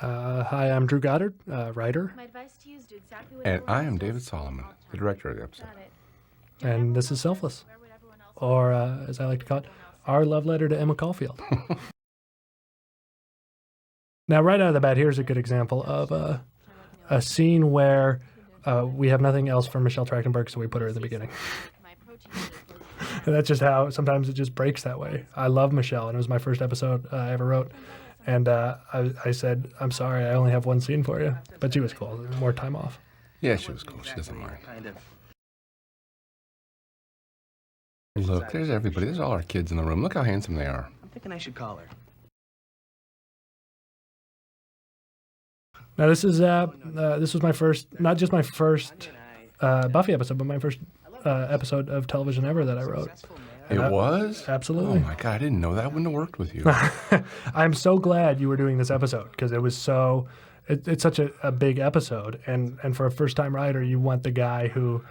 Hi, I'm Drew Goddard, writer, My advice to you is do exactly what And everyone I else am does. David Solomon, the director of the episode. Got it. and this is Selfless, or as I like to call it, our love letter to Emma Caulfield. Now, right out of the bat, here's a good example of a scene where we have nothing else for Michelle Trachtenberg, so we put her in the beginning. And that's just how sometimes it just breaks that way. I love Michelle, and it was my first episode I ever wrote. And I said, I'm sorry, I only have one scene for you. But she was cool. More time off. Yeah, she was cool. She doesn't mind. Look, there's everybody. There's all our kids in the room. Look how handsome they are. I'm thinking I should call her. Now, this was my first, not just my first Buffy episode, but my first episode of television ever that I wrote. It was? Absolutely. Oh my God, I didn't know that. I wouldn't have worked with you. I'm so glad you were doing this episode because it was so, it's such a big episode. And for a first-time writer, you want the guy who,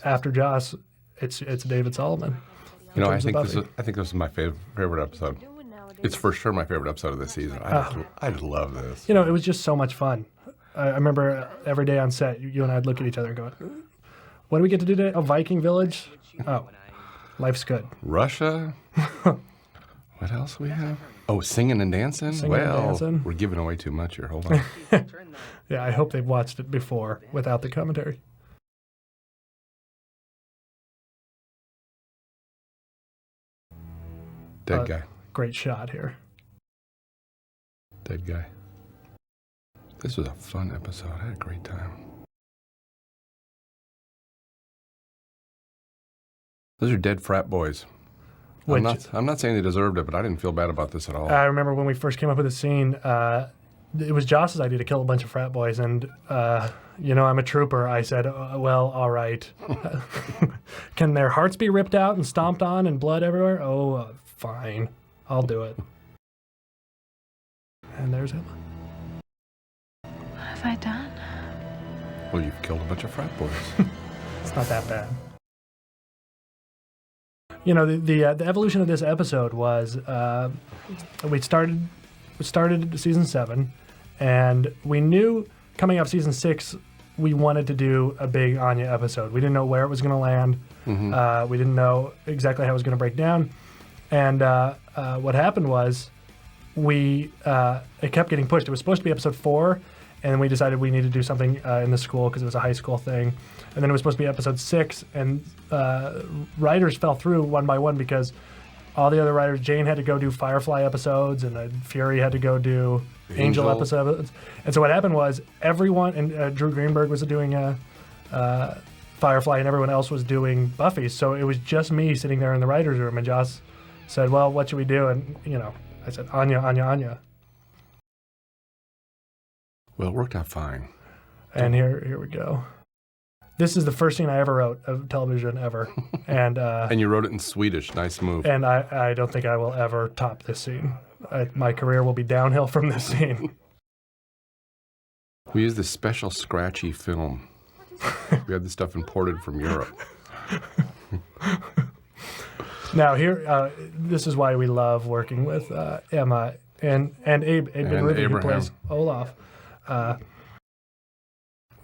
after Joss, it's David Solomon. I think this is my favorite episode. It's for sure my favorite episode of this season. I just love this. It was just so much fun. I remember every day on set, you and I'd look at each other and go, what do we get to do today? Oh, Viking Village? Oh, life's good. Russia? What else we have? Oh, singing and dancing? Dancing. We're giving away too much here. Hold on. Yeah, I hope they've watched it before without the commentary. Dead guy. Great shot here. Dead guy. This was a fun episode. I had a great time. Those are dead frat boys. I'm not saying they deserved it, but I didn't feel bad about this at all. I remember when we first came up with the scene, it was Joss's idea to kill a bunch of frat boys, and I'm a trooper. I said, well, all right. Can their hearts be ripped out and stomped on and blood everywhere? Oh, fine. I'll do it. And there's Emma. What have I done? Well, you've killed a bunch of frat boys. It's not that bad. The evolution of this episode was we started season 7, and we knew coming off season 6 we wanted to do a big Anya episode. We didn't know where it was going to land. Mm-hmm. We didn't know exactly how it was going to break down. And what happened was it kept getting pushed. It was supposed to be episode 4, and then we decided we needed to do something in the school because it was a high school thing. And then it was supposed to be episode 6, and writers fell through one by one because all the other writers, Jane had to go do Firefly episodes, and Fury had to go do Angel episodes. And so what happened was everyone, and Drew Greenberg was doing Firefly, and everyone else was doing Buffy. So it was just me sitting there in the writer's room, and Joss said, well, what should we do? And, I said, Anya, Anya, Anya. Well, it worked out fine. And here we go. This is the first scene I ever wrote of television ever. And you wrote it in Swedish. Nice move. And I don't think I will ever top this scene. My career will be downhill from this scene. We used this special scratchy film. We had this stuff imported from Europe. Now here, this is why we love working with Emma and Abe Ben-Rubin, who plays Olaf.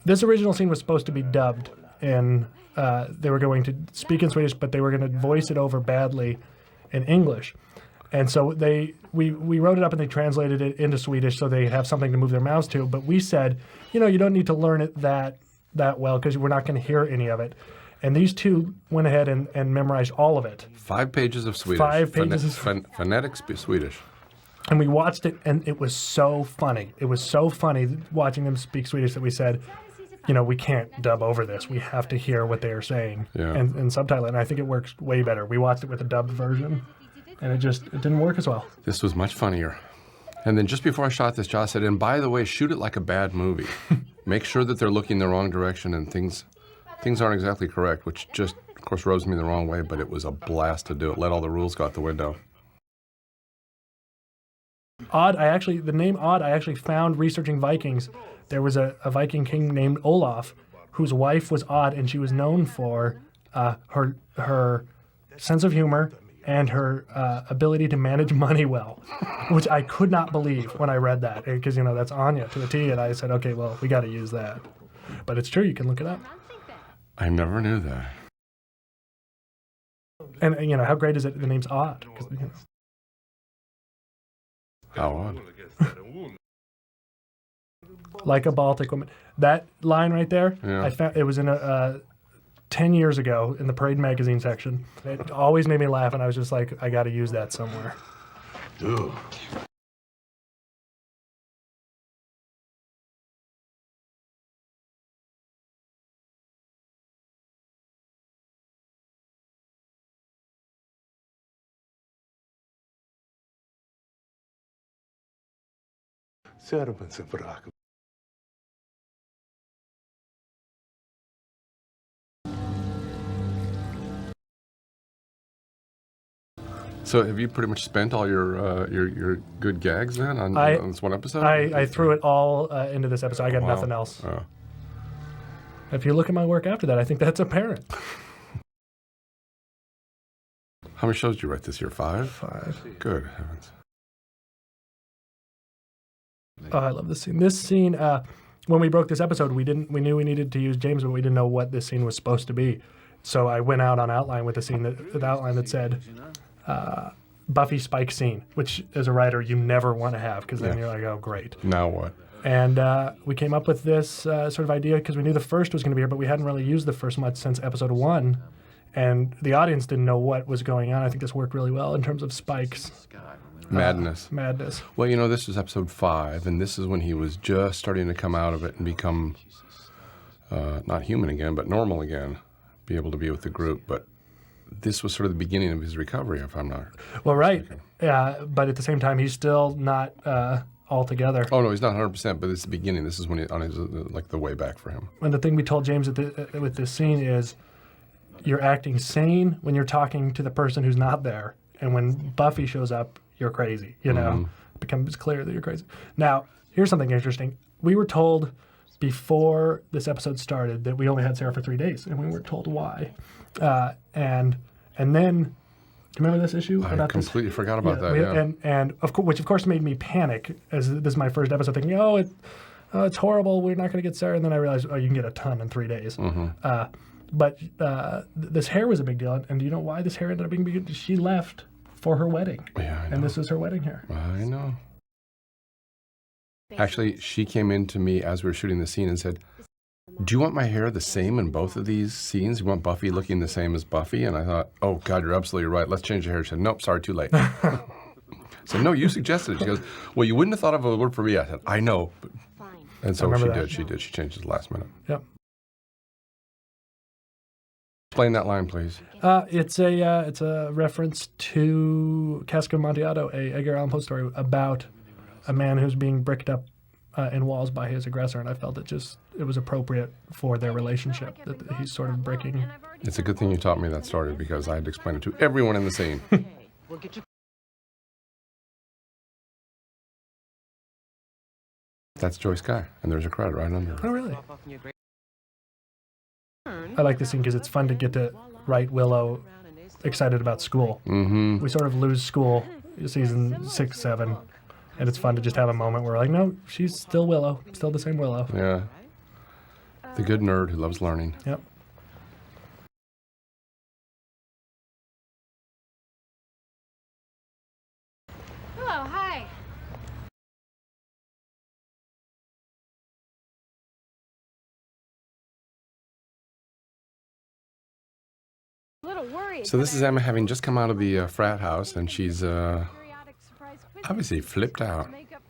This original scene was supposed to be dubbed, and they were going to speak in Swedish, but they were going to voice it over badly in English. And so we wrote it up and they translated it into Swedish so they have something to move their mouths to. But we said, you don't need to learn it that well because we're not going to hear any of it. And these two went ahead and memorized all of it. 5 pages of Swedish. 5 pages of phonetic Swedish. And we watched it, and it was so funny. It was so funny watching them speak Swedish that we said, we can't dub over this. We have to hear what they are saying and subtitle it. And I think it works way better. We watched it with a dubbed version, and it didn't work as well. This was much funnier. And then just before I shot this, Josh said, and by the way, shoot it like a bad movie. Make sure that they're looking the wrong direction and things aren't exactly correct, which just, of course, rubs me the wrong way, but it was a blast to do it. Let all the rules go out the window. The name Odd, I actually found researching Vikings. There was a Viking king named Olaf, whose wife was Odd, and she was known for her sense of humor and her ability to manage money well, which I could not believe when I read that, because, you know, that's Anya to a T, and I said, okay, well, we got to use that. But it's true, you can look it up. I never knew that. And, you know, how great is it the name's Odd? 'Cause, you know. How odd. Like a Baltic woman. That line right there, Yeah. I found it was in a 10 years ago in the Parade magazine section. It always made me laugh, and I was just like, I got to use that somewhere. Ugh. So have you pretty much spent all your good gags then on this one episode? I threw it all into this episode. I got Wow. nothing else. Oh. If you look at my work after that, I think that's apparent. How many shows did you write this year? 5? 5. Good heavens. Oh, I love this scene. This scene, when we broke this episode, we knew we needed to use James, but we didn't know what this scene was supposed to be. So I went out on outline with an outline that said Buffy Spike scene, which as a writer you never want to have, because then Yeah. you're like, oh, great. Now what? And we came up with this sort of idea because we knew the first was going to be here, but we hadn't really used the first much since episode 1. And the audience didn't know what was going on. I think this worked really well in terms of Spike's Madness. madness. Well, you know, this was episode 5, and this is when he was just starting to come out of it and become not human again, but normal again, be able to be with the group. But this was sort of the beginning of his recovery, if I'm not Well, right. mistaken. But at the same time, he's still not all together. Oh, no, he's not 100%, but it's the beginning. This is when he, on his, like, the way back for him. And the thing we told James with this scene is you're acting sane when you're talking to the person who's not there. And when Buffy shows up, you're crazy, you know? It becomes clear that you're crazy. Now, here's something interesting. We were told before this episode started that we only had Sarah for 3 days, and we weren't told why. And then, do you remember this issue? I about completely forgot about that, we- yeah. And of course, which of course made me panic, as this is my first episode, thinking, it's horrible, we're not going to get Sarah. And then I realized, you can get a ton in 3 days. But this hair was a big deal, and do you know why this hair ended up being big? She left for her wedding, Yeah, I know. and this was her wedding hair. I know. Actually, she came in to me as we were shooting the scene and said, do you want my hair the same in both of these scenes? You want Buffy looking the same as Buffy? And I thought, oh, God, you're absolutely right. Let's change the hair. She said, nope, sorry, too late. I said, no, you suggested it. She goes, well, you wouldn't have thought of a word for me. I said, I know. And so remember she that. did. She did. She changed it the last minute. Yep. Explain that line, please. It's a reference to Cask of Amontillado, a Edgar Allan Poe story about a man who's being bricked up in walls by his aggressor, and I felt it was appropriate for their relationship that he's sort of breaking. It's a good thing you taught me that story because I had to explain it to everyone in the scene. That's Joyce Guy, and there's a credit right under her. Oh, really? I like this scene because it's fun to get to write Willow excited about school. Mm-hmm. We sort of lose school season 6, 7, and it's fun to just have a moment where we're like, no, she's still Willow, still the same Willow. Yeah. The good nerd who loves learning. Yep. Hello, hi. A little worried. So this is Emma having just come out of the frat house, and she's periodic surprise quizzes obviously flipped out. to make up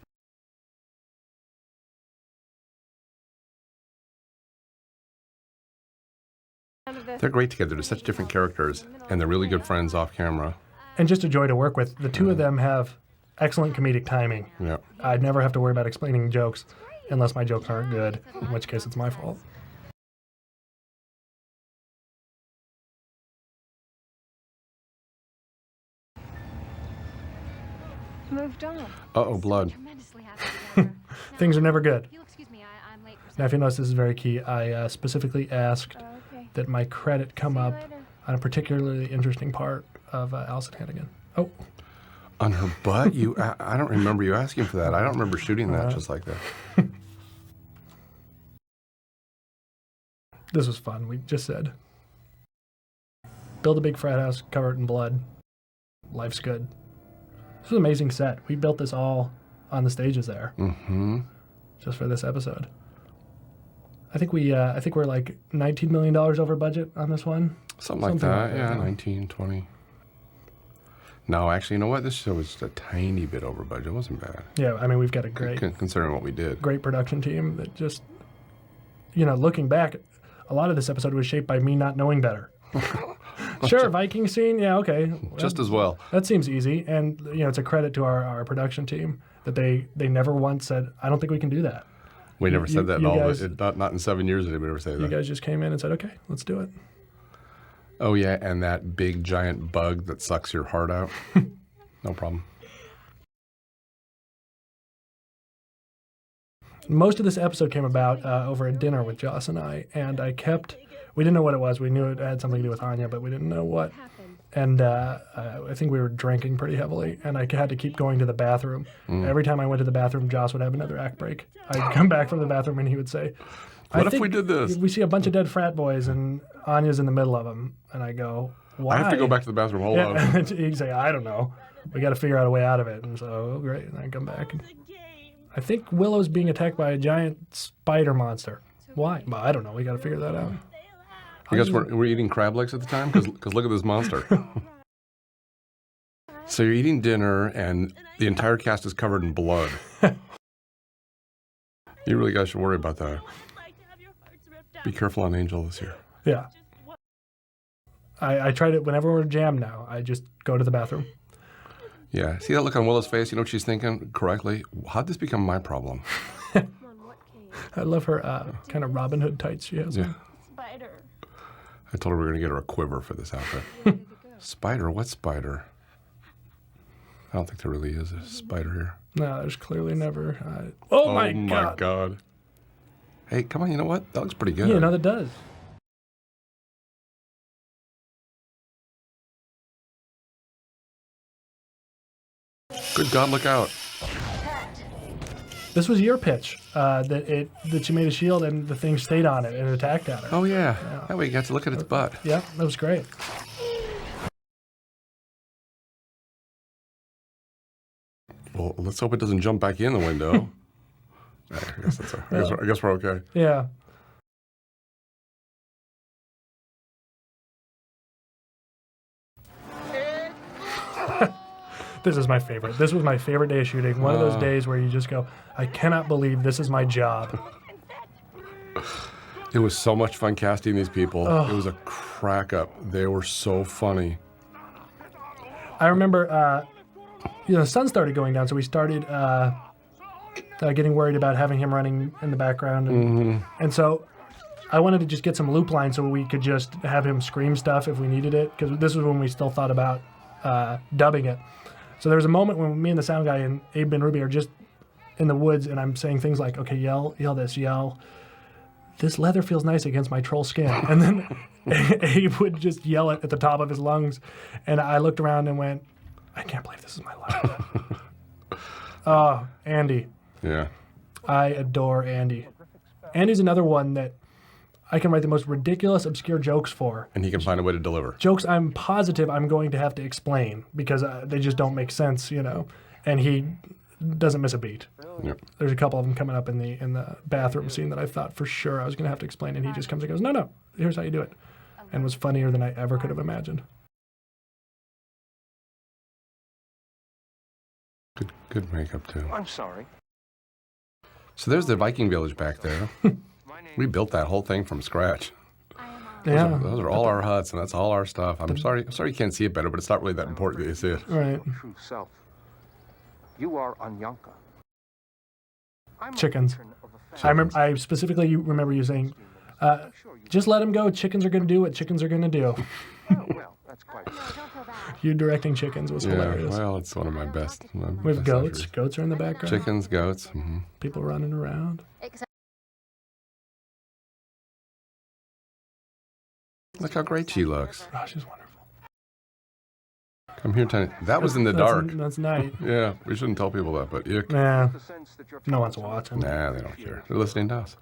for- They're great together. They're such different characters, and they're really good friends off camera. And just a joy to work with. The two of them have excellent comedic timing. Yeah. I'd never have to worry about explaining jokes unless my jokes aren't good, in which case it's my fault. Moved on. Uh-oh, blood. Tremendously happy together. Things are never good. If you'll excuse me, I'm late for Now, if you notice, this is very key. I specifically asked Okay. that my credit come See you up later. on a particularly interesting part of Allison Hannigan. Oh, On her butt? I don't remember you asking for that. I don't remember shooting that just like that. this was fun. We just said, build a big frat house, cover it in blood. Life's good. This was an amazing set. We built this all on the stages there. Mm-hmm. Just for this episode. I think we're like $19 million over budget on this one. Something like that. Yeah, 19, 20. No, actually, you know what? This show was just a tiny bit over budget. It wasn't bad. Yeah, I mean, we've got a great, considering what we did. Great production team that just, looking back, a lot of this episode was shaped by me not knowing better. Sure, Viking scene, yeah, okay. Just as well. That seems easy, and it's a credit to our production team that they never once said, I don't think we can do that. We never said that at all. Not in 7 years did we ever say that. You guys just came in and said, okay, let's do it. Oh, yeah, and that big giant bug that sucks your heart out. No problem. Most of this episode came about over a dinner with Joss and I, and we didn't know what it was. We knew it had something to do with Anya, but we didn't know what. And I think we were drinking pretty heavily, and I had to keep going to the bathroom. Every time I went to the bathroom, Joss would have another act break. I'd come back from the bathroom, and he would say, What if we did this? We see a bunch of dead frat boys, and Anya's in the middle of them. And I go, why? I have to go back to the bathroom. Hold on. He'd say, I don't know. We got to figure out a way out of it. And so, great. And I come back. And I think Willow's being attacked by a giant spider monster. Why? Well, I don't know. We got to figure that out. You guys were eating crab legs at the time? Because look at this monster. So you're eating dinner, and the entire cast is covered in blood. You really guys should worry about that. Be careful on Angel this year. Yeah. I tried it whenever we're jammed now. I just go to the bathroom. Yeah. See that look on Willow's face? You know what she's thinking correctly? How'd this become my problem? I love her kind of Robin Hood tights she has. Yeah. Spider. I told her we were going to get her a quiver for this outfit. Spider? What spider? I don't think there really is a spider here. No, there's clearly never. Oh my God. Hey, come on, you know what? That looks pretty good. Yeah, no, that does. Good God, look out. This was your pitch, that you made a shield and the thing stayed on it and attacked at her. Oh, yeah. That way you got to look at its butt. Yeah, that was great. Well, let's hope it doesn't jump back in the window. I guess we're okay. Yeah. This is my favorite. This was my favorite day of shooting. One of those days where you just go, I cannot believe this is my job. It was so much fun casting these people. It was a crack up. They were so funny. I remember, the sun started going down, so we started getting worried about having him running in the background. And so I wanted to just get some loop lines so we could just have him scream stuff if we needed it, because this was when we still thought about dubbing it. So there was a moment when me and the sound guy and Abe and Ruby are just in the woods, and I'm saying things like, okay, yell this, yell. This leather feels nice against my troll skin. And then Abe would just yell it at the top of his lungs. And I looked around and went, I can't believe this is my life. Oh, Andy. Yeah. I adore Andy. Andy's another one that I can write the most ridiculous, obscure jokes for. And he can find a way to deliver. Jokes I'm positive I'm going to have to explain because they just don't make sense, And he doesn't miss a beat. Yep. There's a couple of them coming up in the bathroom scene that I thought for sure I was going to have to explain, and he just comes and goes, no, here's how you do it. And was funnier than I ever could have imagined. Good makeup, too. I'm sorry. So there's the Viking village back there. We built that whole thing from scratch. Yeah. Those are all our huts, and that's all our stuff. I'm sorry you can't see it better, but it's not really that important that you see it. Right. True self. You are Anyanka. Chickens. I specifically remember you saying, just let them go. Chickens are going to do what chickens are going to do. Well, that's quite. You directing chickens was hilarious. Well, it's one of my best. With goats. Actors. Goats are in the background. Chickens, goats. Mm-hmm. People running around. Look how great she looks. Oh, she's wonderful. Come here, Tiny. That was in the dark. That's night. Yeah, we shouldn't tell people that, but yuck. Nah, The sense that your no one's talents are watching. Nah, they don't care. They're listening to us.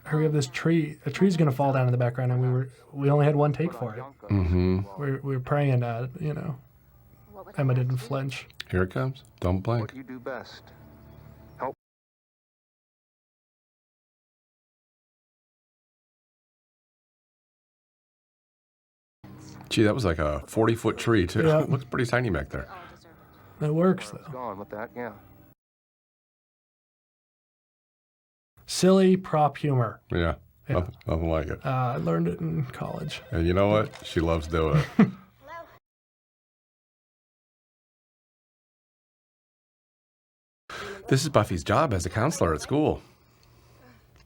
Here we have this tree. A tree's gonna fall down in the background, and we only had one take for it. Mm-hmm. We were praying, Emma didn't flinch. Here it comes. Don't blink. What you do best. Help. Gee, that was like a 40-foot tree, too. Yeah. Looks pretty tiny back there. It works It's though. gone with that, yeah. Silly prop humor. Yeah. Yeah. Nothing like it. I learned it in college. And you know what? She loves doing it. This is Buffy's job as a counselor at school.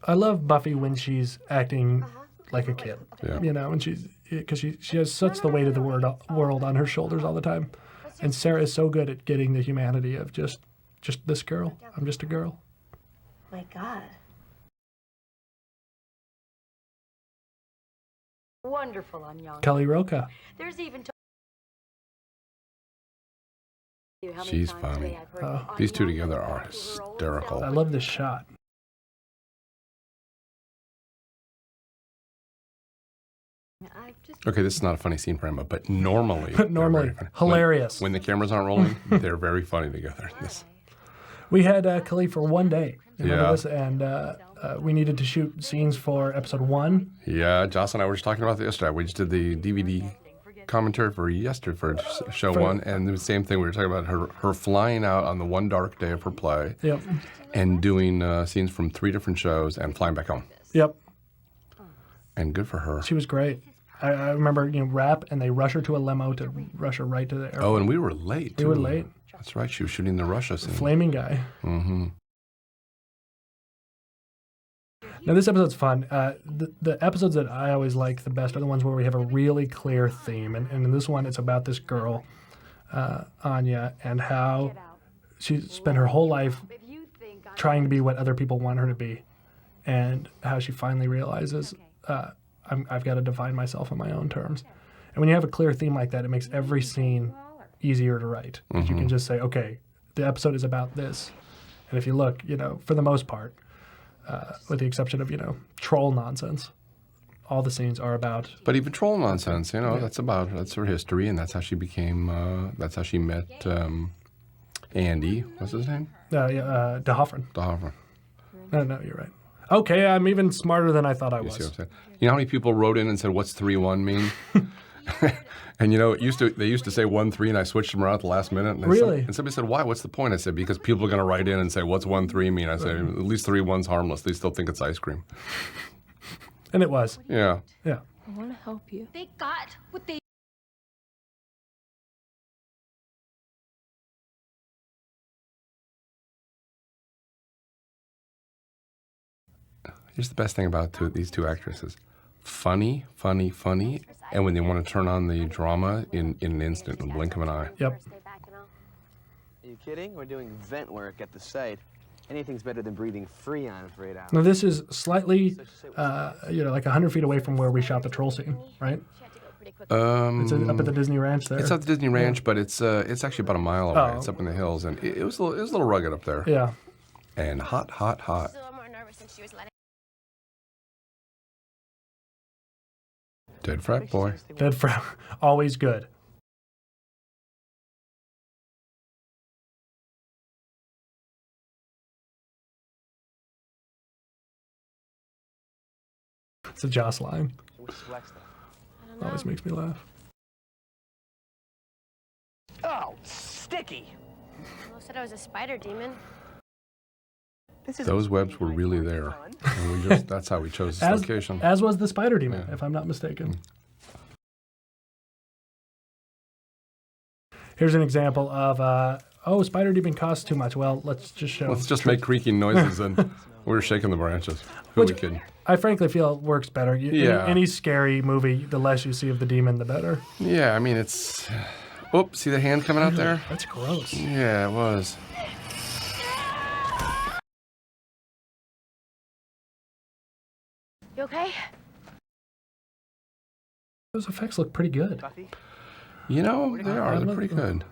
I love Buffy when she's acting like a kid. Yeah. And because she has such the weight of the world on her shoulders all the time. And Sarah is so good at getting the humanity of just this girl. I'm just a girl. My God. Wonderful on young. Kelly Roca. There's even. She's funny. These two together are hysterical. I love this shot. Okay, this is not a funny scene for Emma, but normally. Normally, they're very funny. hilarious. When the cameras aren't rolling, they're very funny together. We had Kelly for one day. Remember Yeah. this? And we needed to shoot scenes for episode 1. Yeah, Joss and I were just talking about that yesterday. We just did the DVD commentary for show For- 1, and the same thing. We were talking about her flying out on the one dark day of her play Yep. and doing scenes from 3 different shows and flying back home. Yep. And good for her. She was great. I remember, wrap, and they rush her to a limo to rush her right to the airport. Oh, and we were late, We too. were late. That's right. She was shooting the Russia scene. Flaming guy. Mm-hmm. Now, this episode's fun. The episodes that I always like the best are the ones where we have a really clear theme. And in this one, it's about this girl, Anya, and how she spent her whole life trying to be what other people want her to be, and how she finally realizes, I've got to define myself on my own terms. And when you have a clear theme like that, it makes every scene easier to write. 'Cause you can just say, okay, the episode is about this. And if you look, for the most part, with the exception of, troll nonsense, all the scenes are about. But even troll nonsense, that's her history, and that's how she became, that's how she met Andy. What's his name? De Hoffman. De Hoffman. No, you're right. Okay, I'm even smarter than I thought I You see what I'm was. saying? You know how many people wrote in and said, "What's 3-1 mean?" And they used to say 1-3, and I switched them around at the last minute. And Really? And somebody said, "Why? What's the point?" I said, "Because people are going to write in and say, what's 1-3 mean?" I said, "At least 3-1's harmless. They still think it's ice cream." And it was. Yeah. Yeah. I want to help you. They got what they. Here's the best thing about these two actresses: funny, funny, funny, and when they want to turn on the drama in an instant, in the blink of an eye. Yep. Are you kidding? We're doing vent work at the site. Anything's better than breathing freon for 8 hours. Now, this is slightly, like 100 feet away from where we shot the troll scene, right? It's up at the Disney Ranch there. It's at the Disney Ranch, but it's actually about a mile away. Oh. It's up in the hills, and it was a little rugged up there. Yeah. And hot, hot, hot. Still more nervous than she was letting. Dead frat boy. Dead frat. Always good. It's a Joss line. Which is wax stuff? Always makes me laugh. Oh, sticky! Well, said I was a spider demon. Those webs were really there. And that's how we chose this location. As was the spider demon, Yeah. if I'm not mistaken. Here's an example of, spider demon costs too much. Well, let's just show. Let's just make creaking noises, and we were shaking the branches. Who Which- we kidding? I frankly feel it works better. Yeah. Any scary movie, the less you see of the demon, the better. Yeah, I mean, it's... Oh, see the hand coming out there? That's gross. It Yeah, it was. You okay? Those effects look pretty good. Buffy? You know, they are. They're pretty good.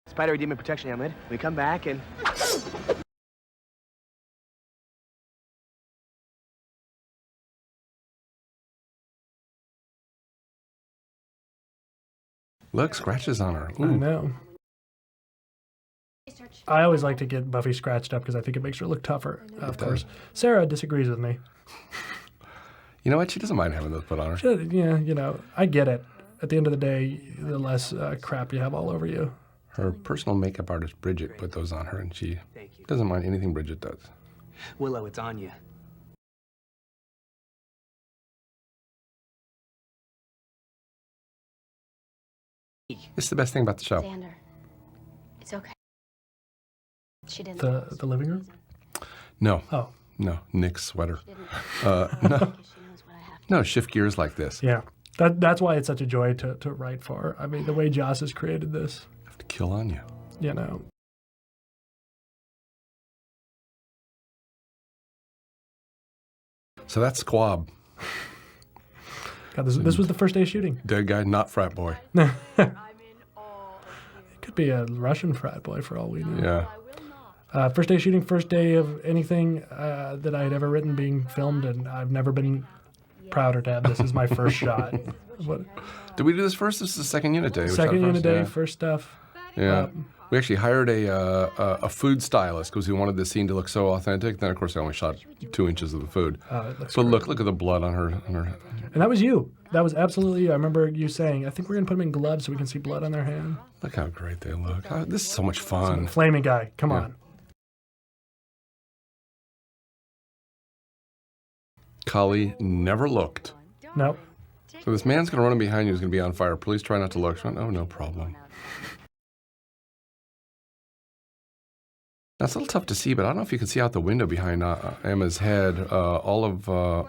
Spider Demon Protection Helmet. We come back and... Look, scratches on her. I Ooh. know. I always like to get Buffy scratched up because I think it makes her look tougher. Of course, Sarah disagrees with me. You know what? She doesn't mind having those put on her. Yeah, you know, I get it. At the end of the day, the less crap you have all over you. Her personal makeup artist, Bridget, put those on her, and she doesn't mind anything Bridget does. Willow, it's on you. It's the best thing about the show. Xander, it's okay. She didn't. The living room? No. Oh. No, Nick's sweater. She didn't. No. She knows what I have to No, shift gears like this. Yeah. That's why it's such a joy to write for. I mean, the way Joss has created this, I have to kill Anya. you know. So that's Squab. God, this was the first day of shooting. Dead guy, not frat boy. It could be a Russian frat boy for all we know. Yeah. First day of shooting, first day of anything that I had ever written being filmed, and I've never been prouder to have this as my first shot. What, Did we do this first? This is the second unit day. We shot second unit first, day, yeah. first stuff. Yeah. We actually hired a food stylist because we wanted the scene to look so authentic. Then, of course, I only shot 2 inches of the food. It looks But great. look at the blood on her. And that was you. That was absolutely you. I remember you saying, I think we're going to put them in gloves so we can see blood on their hand. Look how great they look. Oh, this is so much fun. Flaming guy, come Yeah. on. Kali never looked. Nope. So this man's going to run behind you. He's going to be on fire. Please try not to look. She went, oh, no problem. That's a little tough to see, but I don't know if you can see out the window behind Emma's head. All of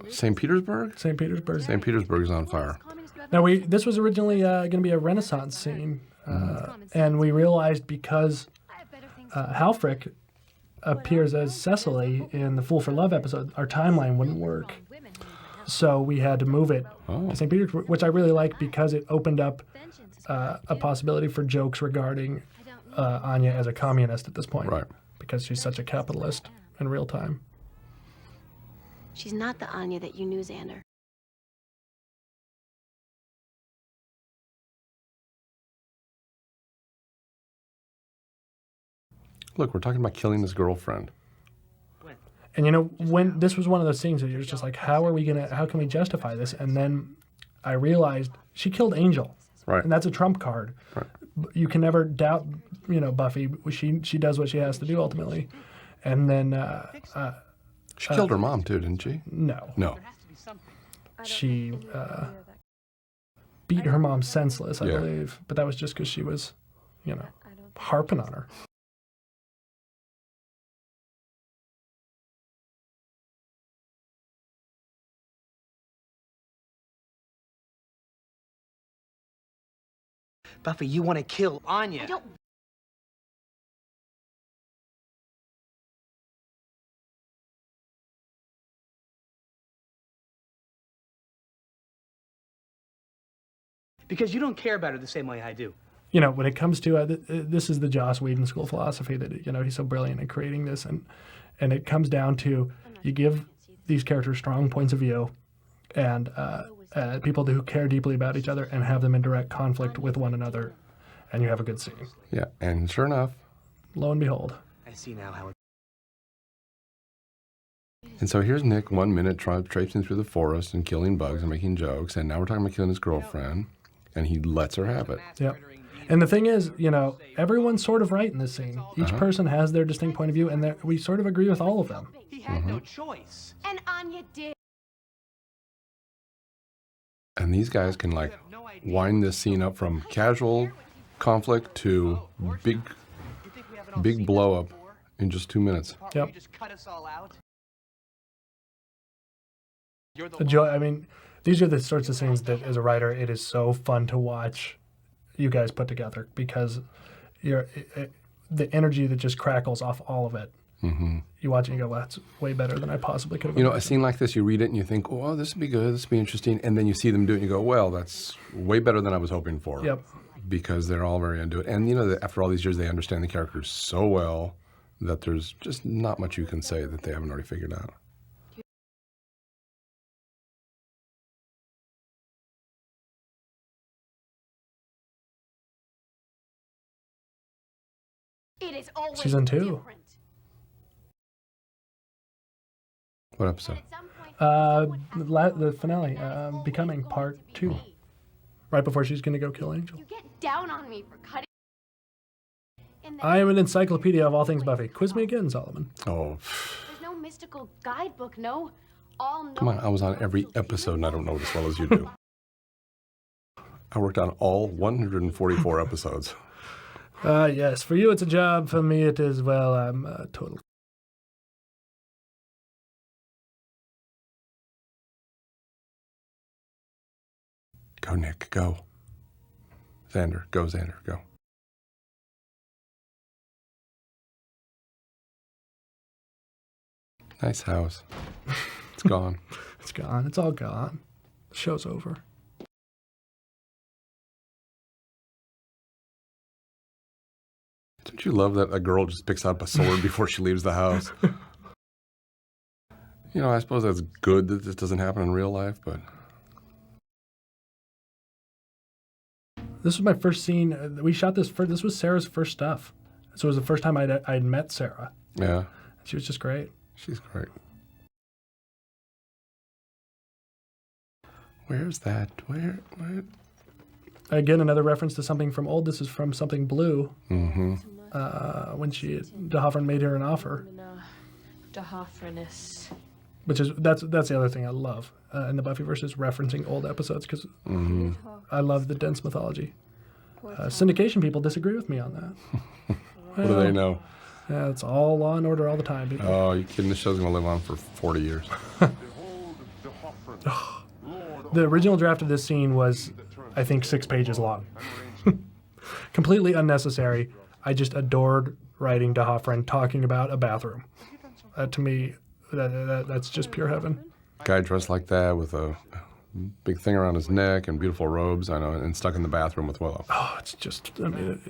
St. Petersburg? St. Petersburg. St. Petersburg's on fire. Now, this was originally going to be a Renaissance scene, and we realized because Halfrick appears as Cecily in the Fool for Love episode, our timeline wouldn't work. So we had to move it to St. Petersburg, which I really like because it opened up a possibility for jokes regarding Anya as a communist at this point. Right. Because she's such a capitalist in real time. She's not the Anya that you knew, Xander. Look, we're talking about killing his girlfriend. And you know, when this was one of those things that you're just like, how can we justify this? And then I realized she killed Angel. Right. And that's a trump card. Right. You can never doubt, Buffy. She does what she has to do ultimately. And then She killed her mom, too, didn't she? no, No. she beat her mom senseless, I Yeah. believe. But that was just because she was, harping on her. Buffy, you want to kill Anya. I don't. Because you don't care about her the same way I do. When it comes to this is the Joss Whedon school philosophy that he's so brilliant in creating this, and it comes down to you give these characters strong points of view, and people who care deeply about each other, and have them in direct conflict with one another, and you have a good scene. Yeah, and sure enough. Lo and behold. I see now how it... And so here's Nick, 1 minute, traipsing through the forest and killing bugs and making jokes, and now we're talking about killing his girlfriend, and he lets her have it. Yep. And the thing is, everyone's sort of right in this scene. Each person has their distinct point of view, and we sort of agree with all of them. He had no choice. And Anya did. And these guys can, wind this scene up from casual conflict to big blow up in just 2 minutes. Yep. You just cut us all out. The joy. These are the sorts of scenes that, as a writer, it is so fun to watch you guys put together because the energy that just crackles off all of it You watch it and you go, well, that's way better than I possibly could have You know, a imagined. scene like this, you read it and you think, oh, this would be good, this would be interesting. And then you see them do it and you go, well, that's way better than I was hoping for. Yep. Because they're all very into it. And, you know, after all these years, they understand the characters so well that there's just not much you can say that they haven't already figured out. It is always Season 2. different. What episode? At some point, someone has to The finale, that is always Becoming going Part to be 2. me. Right before she's going to go kill Angel. You get down on me for cutting. I am an encyclopedia of all things Buffy. Quiz me again, Solomon. Oh, There's no mystical guidebook, no. All come on. I was on every episode and I don't know it as well as you do. I worked on all 144 episodes. Yes, for you it's a job. For me it is, well, I'm total. Go, Nick, go. Xander, go. Nice house. It's gone. It's gone. It's all gone. The show's over. Don't you love that a girl just picks up a sword before she leaves the house? You know, I suppose that's good that this doesn't happen in real life, but... This was my first scene. We shot this first. This was Sarah's first stuff. So it was the first time I'd met Sarah. Yeah, She was just great. she's great. Where's that? Where? Again, another reference to something from old. This is from Something Blue. Mm-hmm. When De Hoffman made her an offer, De Hofferness. which is that's the other thing I love in the Buffyverse is referencing old episodes because I love the dense mythology. Syndication people disagree with me on that. What do they know? Yeah, it's all Law and Order all the time, people. Oh, you kidding? This show's gonna live on for 40 years. The original draft of this scene was, I think, 6 pages long. Completely unnecessary. I just adored writing De Hoffman talking about a bathroom. To me, that's just pure heaven. Guy dressed like that with a big thing around his neck and beautiful robes, I know, and stuck in the bathroom with Willow. Oh, it's just, I mean,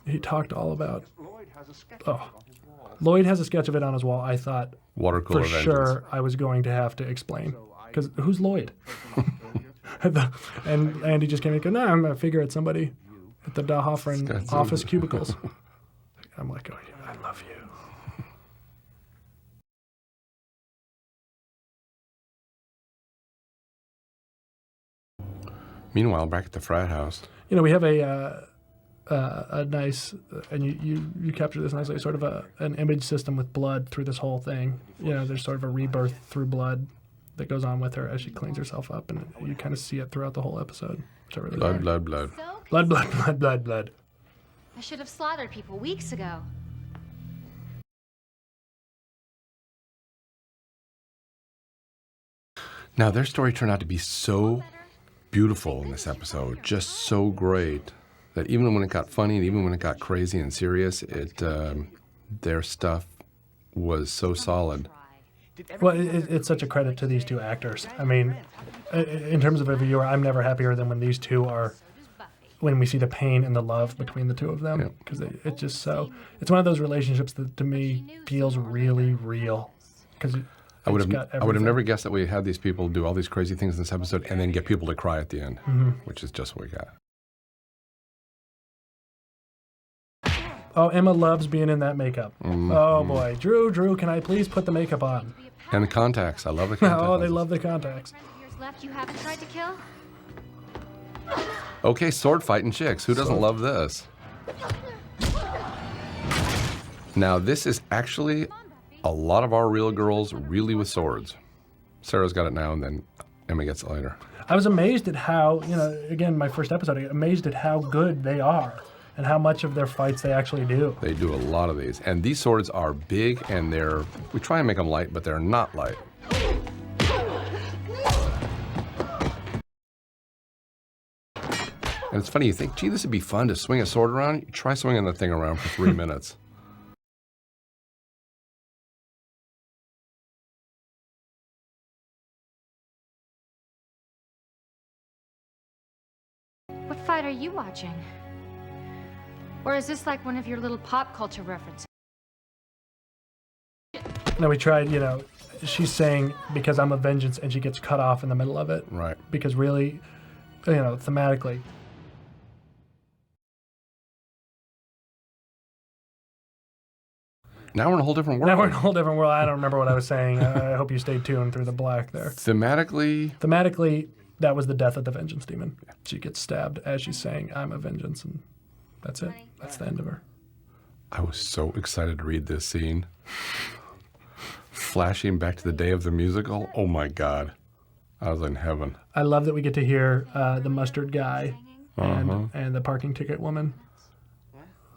he talked all about, oh. Lloyd has a sketch of it on his wall. I thought Water cooler for sure I was going to have to explain. Because who's Lloyd? And Andy just came in and go, no, I'm going to figure it's somebody at the Da Hoffman office cubicles. I'm like, oh, yeah, I love you. Meanwhile, back at the frat house. You know, we have a nice, and you capture this nicely, sort of an image system with blood through this whole thing. You know, there's sort of a rebirth through blood that goes on with her as she cleans herself up, and you kind of see it throughout the whole episode. Which I really like. Blood. So Blood. I should have slaughtered people weeks ago. Now, their story turned out to be so beautiful in this episode, just so great, that even when it got funny and even when it got crazy and serious, their stuff was so solid. Well, it's such a credit to these two actors. I mean, in terms of a viewer, I'm never happier than when these two are, when we see the pain and the love between the two of them. Because it's just so, it's one of those relationships that to me feels really real. Because I would have never guessed that we had these people do all these crazy things in this episode and then get people to cry at the end, which is just what we got. Oh, Emma loves being in that makeup. Oh boy, Drew, can I please put the makeup on? And the contacts, I love the contacts. Oh, they love the contacts. Years left you haven't tried to kill? Okay, sword fighting chicks. Who doesn't love this? Now, this is actually a lot of our real girls really with swords. Sarah's got it now, and then Emma gets it later. I was amazed at how, you know, again, my first episode, amazed at how good they are and how much of their fights they actually do. They do a lot of these. And these swords are big, and we try and make them light, but they're not light. And it's funny, you think, gee, this would be fun to swing a sword around. You try swinging the thing around for 3 minutes. fight are you watching? Or is this like one of your little pop culture references? Now we tried, you know, she's saying because I'm a vengeance, and she gets cut off in the middle of it. Right. Because really, you know, thematically. Now we're in a whole different world. Now we're in a whole different world. I don't remember what I was saying. I hope you stayed tuned through the black there. Thematically, that was the death of the vengeance demon. She gets stabbed as she's saying, I'm a vengeance, and that's it. That's the end of her. I was so excited to read this scene. Flashing back to the day of the musical. Oh my God. I was in heaven. I love that we get to hear the mustard guy and the parking ticket woman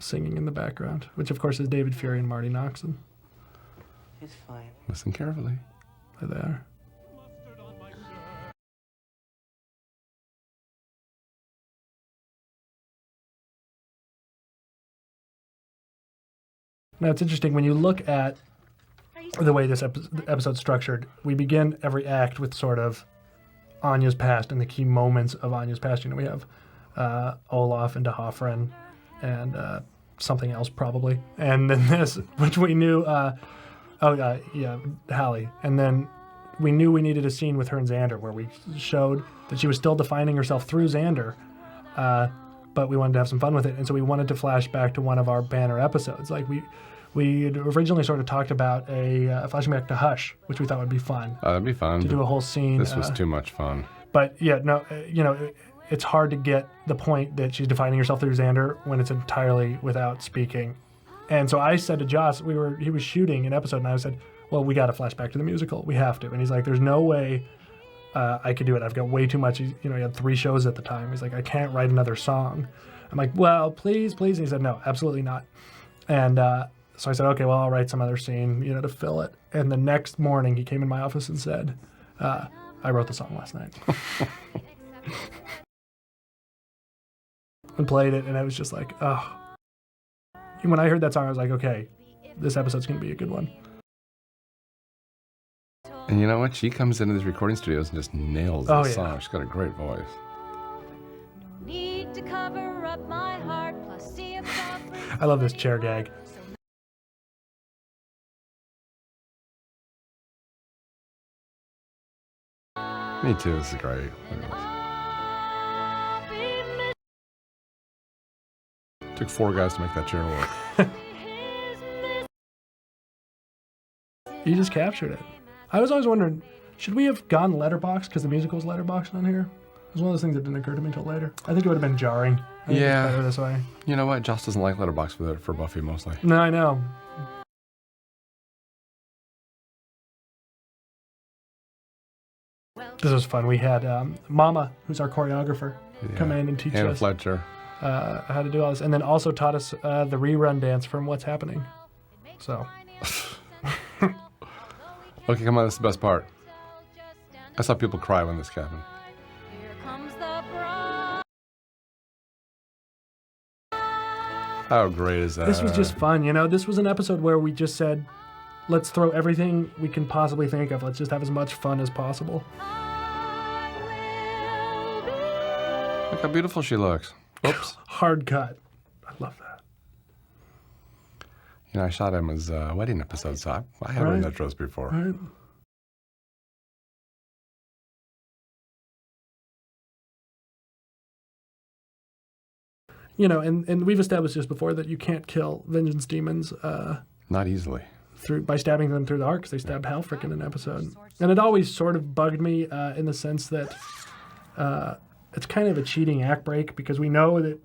singing in the background, which of course is David Fury and Marty Noxon. It's fine. Listen carefully. There they are. Now it's interesting when you look at the way this episode's structured. We begin every act with sort of Anya's past and the key moments of Anya's past. You know, we have Olaf and Hoffren and something else probably, and then this, which we knew. Hallie, and then we knew we needed a scene with her and Xander where we showed that she was still defining herself through Xander, but we wanted to have some fun with it, and so we wanted to flash back to one of our banner episodes. Like we had originally sort of talked about flashing back to Hush, which we thought would be fun. Oh, that'd be fun. To do a whole scene. This was too much fun. But yeah, no, you know, it's hard to get the point that she's defining herself through Xander when it's entirely without speaking. And so I said to Joss, he was shooting an episode, and I said, well, we got to flash back to the musical. We have to. And he's like, there's no way I could do it. I've got way too much. He had 3 shows at the time. He's like, I can't write another song. I'm like, well, please. And he said, no, absolutely not. And so I said, okay, well, I'll write some other scene, to fill it. And the next morning he came in my office and said, I wrote the song last night. And played it, and I was just like, oh. And when I heard that song, I was like, okay, this episode's going to be a good one. And you know what? She comes into these recording studios and just nails this song. She's got a great voice. Need to cover up my heart, plus see if I love this chair gag. Me too. This is great. Took 4 guys to make that chair work. You just captured it. I was always wondering, should we have gone letterbox because the musical's letterboxed on here? It was one of those things that didn't occur to me until later. I think it would have been jarring. I think it's better this way. You know what? Joss doesn't like letterbox for Buffy mostly. No, I know. This was fun. We had Mama, who's our choreographer, come in and teach Hannah us Fletcher. How to do all this, and then also taught us the rerun dance from What's Happening. So. Okay, come on, this is the best part. I saw people cry when this happened. How great is that? This was just fun, This was an episode where we just said, let's throw everything we can possibly think of. Let's just have as much fun as possible. Look how beautiful she looks. Oops. Hard cut. I love that. I shot Emma's wedding episode, so I have read intros before. Right. And we've established this before that you can't kill vengeance demons. Not easily. By stabbing them through the heart, because they stabbed Halfrick in an episode. And it always sort of bugged me in the sense that it's kind of a cheating act break, because we know that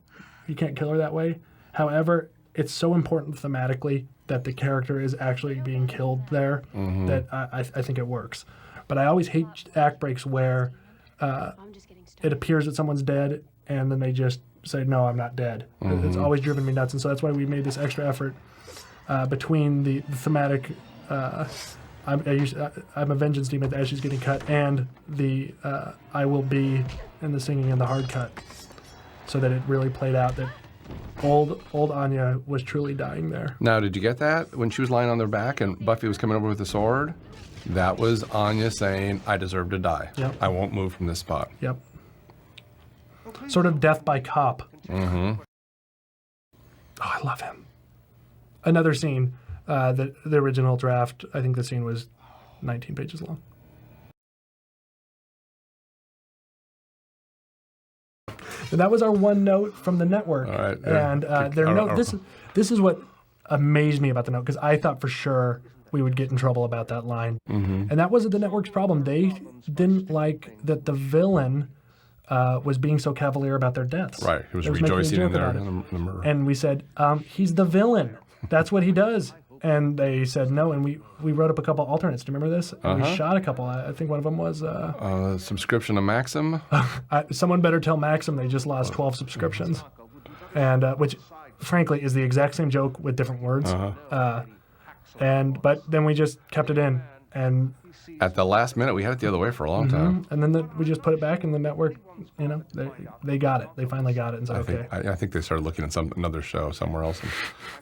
you can't kill her that way. However, it's so important thematically that the character is actually being killed there that I think it works. But I always hate act breaks where it appears that someone's dead and then they just say, no, I'm not dead. It's always driven me nuts. And so that's why we made this extra effort between the thematic I'm a vengeance demon as she's getting cut, and the I will be and the singing and the hard cut, so that it really played out that old Anya was truly dying there. Now, did you get that? When she was lying on their back and Buffy was coming over with the sword, that was Anya saying, I deserve to die. Yep. I won't move from this spot. Yep. sort of death by cop. Mm-hmm. Oh, I love him. Another scene, the original draft, I think the scene was 19 pages long. And that was our one note from the network. All right, And their note, this is what amazed me about the note, because I thought for sure we would get in trouble about that line. Mm-hmm. And that wasn't the network's problem. They didn't like that the villain was being so cavalier about their deaths. Right, he was They making a rejoicing in joke their about it. murder. And we said, he's the villain. That's what he does. And they said no, and we wrote up a couple alternates. Do you remember this? And we shot a couple. I think one of them was... Subscription to Maxim? someone better tell Maxim they just lost 12 subscriptions. And which, frankly, is the exact same joke with different words. But then we just kept it in. And At the last minute, we had it the other way for a long time. and then we just put it back, and the network, they got it. They finally got it and said, okay. I think they started looking at another show somewhere else and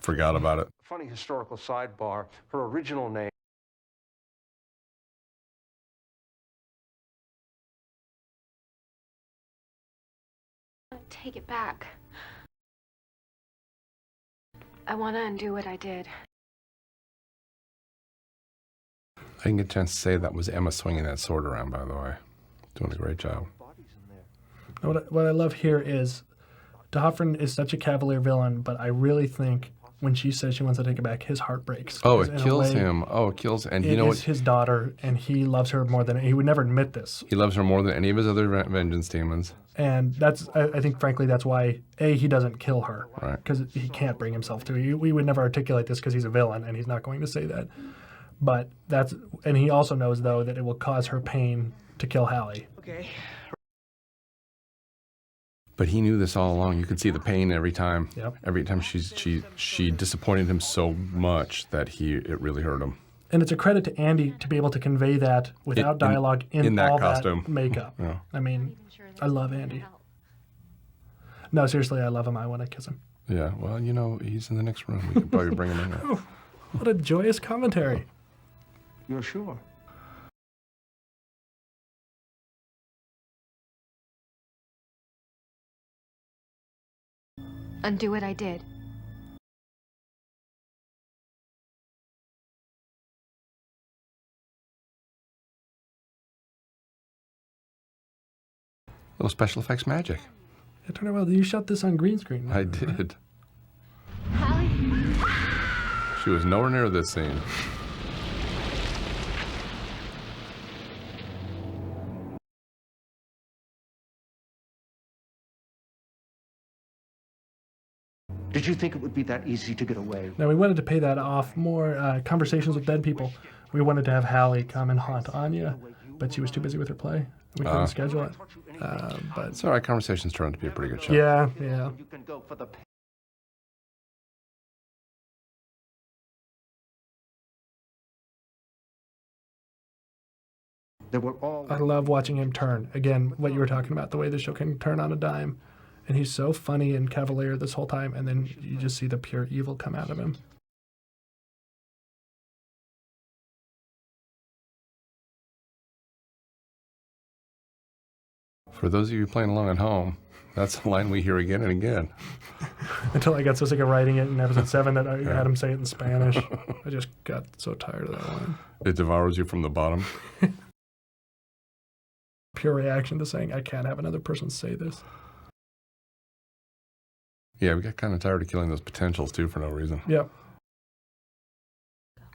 forgot about it. Funny historical sidebar. Her original name. Take it back. I want to undo what I did. I didn't get a chance to say that was Emma swinging that sword around, by the way. Doing a great job. What I love here is D'Hoffryn is such a cavalier villain, but I really think when she says she wants to take it back, his heart breaks. Oh, 'Cause it in a kills way, him. Oh, it kills. And you It know is what? his daughter, and he loves her more than he would never admit this. He loves her more than any of his other vengeance demons. And that's, I think, frankly, that's why he doesn't kill her, Right. because he can't bring himself to. We would never articulate this because he's a villain, and he's not going to say that. But and he also knows though that it will cause her pain to kill Hallie. Okay. But he knew this all along. You could see the pain every time. Yep. Every time she disappointed him so much that it really hurt him. And it's a credit to Andy to be able to convey that without dialogue in that all costume. that makeup. Yeah. I mean, I love Andy. No, seriously, I love him. I want to kiss him. Yeah. Well, he's in the next room. We could probably bring him in there. What a joyous commentary. You're sure? Undo what I did. Little special effects magic. It turned out well. You shot this on green screen. I did. Hallie? She was nowhere near this scene. Did you think it would be that easy to get away? Now, we wanted to pay that off more conversations with dead people. We wanted to have Hallie come and haunt Anya, but she was too busy with her play. We couldn't schedule it. But It's all right. Conversations turned out to be a pretty good show. yeah. You can go for the pay. They were all I love watching him turn. Again, what you were talking about, the way the show can turn on a dime. And he's so funny and cavalier this whole time, and then you just see the pure evil come out of him. For those of you playing along at home, that's a line we hear again and again. Until I got so sick of writing it in episode 7 that I had him say it in Spanish. I just got so tired of that line. It devours you from the bottom. Pure reaction to saying, I can't have another person say this. Yeah, we got kind of tired of killing those potentials, too, for no reason. Yep.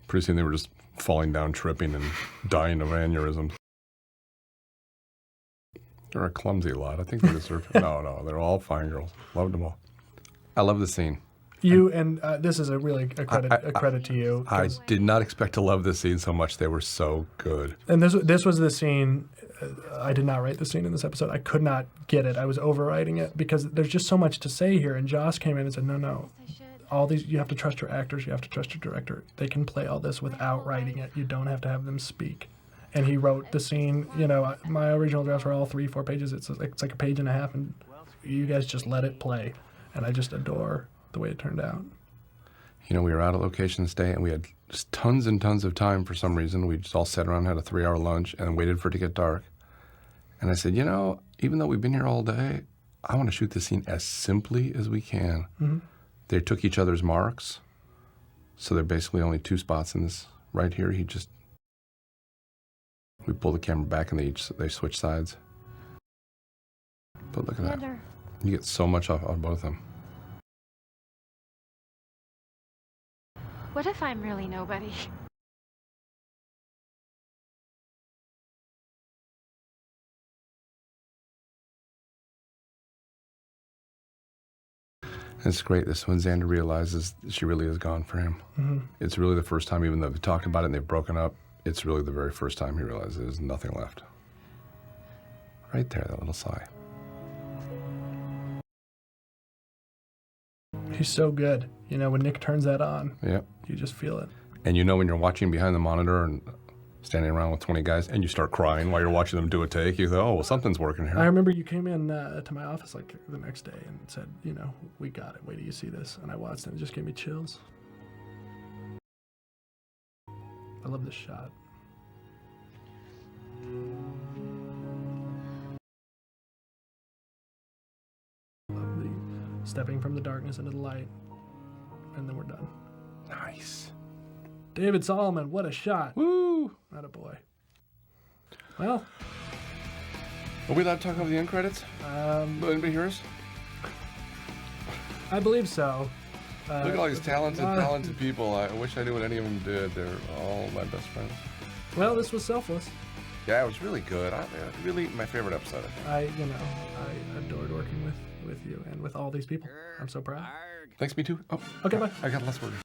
Pretty soon they were just falling down, tripping, and dying of aneurysms. They're a clumsy lot. I think they deserve No, they're all fine girls. Loved them all. I love the scene. This is a credit to you. I did not expect to love this scene so much. They were so good. And this was the scene. I did not write the scene in this episode. I could not get it. I was overwriting it because there's just so much to say here. And Joss came in and said, no. All these, you have to trust your actors. You have to trust your director. They can play all this without writing it. You don't have to have them speak. And he wrote the scene. My original drafts were all 3-4 pages. It's like a page and a half, and you guys just let it play. And I just adore the way it turned out. We were out of location this day, and we had just tons and tons of time for some reason. We just all sat around, had a 3-hour lunch, and waited for it to get dark. And I said, even though we've been here all day, I want to shoot this scene as simply as we can. Mm-hmm. They took each other's marks, so there are basically only 2 spots in this. Right here, we pull the camera back and they switch sides. But look at that. Commander. You get so much off on both of them. What if I'm really nobody? It's great. This when Xander realizes she really is gone for him. Mm-hmm. It's really the first time, even though they've talked about it and they've broken up, it's really the very first time he realizes there's nothing left. Right there, that little sigh. He's so good. You know, when Nick turns that on, Yep. you just feel it. And you know when you're watching behind the monitor and standing around with 20 guys and you start crying while you're watching them do a take, you go, oh, well, something's working here. I remember you came in to my office like the next day and said, you know, we got it. Wait till you see this. And I watched it and it just gave me chills. I love this shot. Love the stepping from the darkness into the light. And then we're done. Nice. David Solomon, what a shot. Woo! Atta boy. Well, Are we allowed to talk about the end credits? Anybody hear us? I believe so. Look at all these talented uh, people. I wish I knew what any of them did. They're all my best friends. Well, this was Selfless. Yeah, it was really good. Really my favorite episode, I think. I adored working with you and with all these people. I'm so proud. Thanks, me too. Oh, Okay, bye. I got less words.